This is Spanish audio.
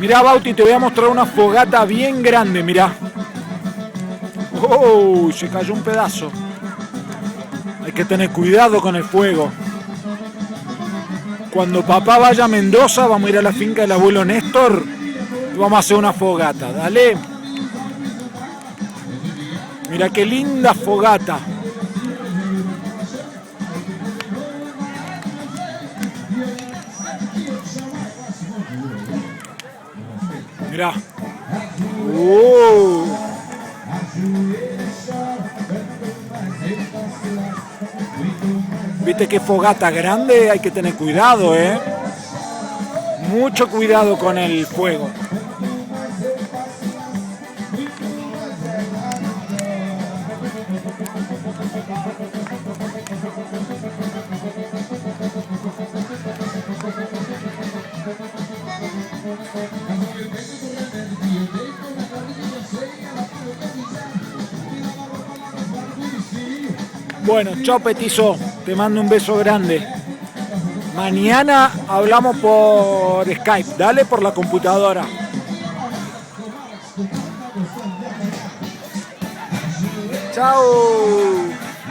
Mirá, Bauti, te voy a mostrar una fogata bien grande, mirá. ¡Oh! Se cayó un pedazo. Hay que tener cuidado con el fuego. Cuando papá vaya a Mendoza, vamos a ir a la finca del abuelo Néstor y vamos a hacer una fogata. Dale. Mira qué linda fogata. Mirá. ¿Viste qué fogata grande? Hay que tener cuidado, Mucho cuidado con el fuego. Bueno, chao petizo, te mando un beso grande. Mañana hablamos por Skype, dale, por la computadora. Chao.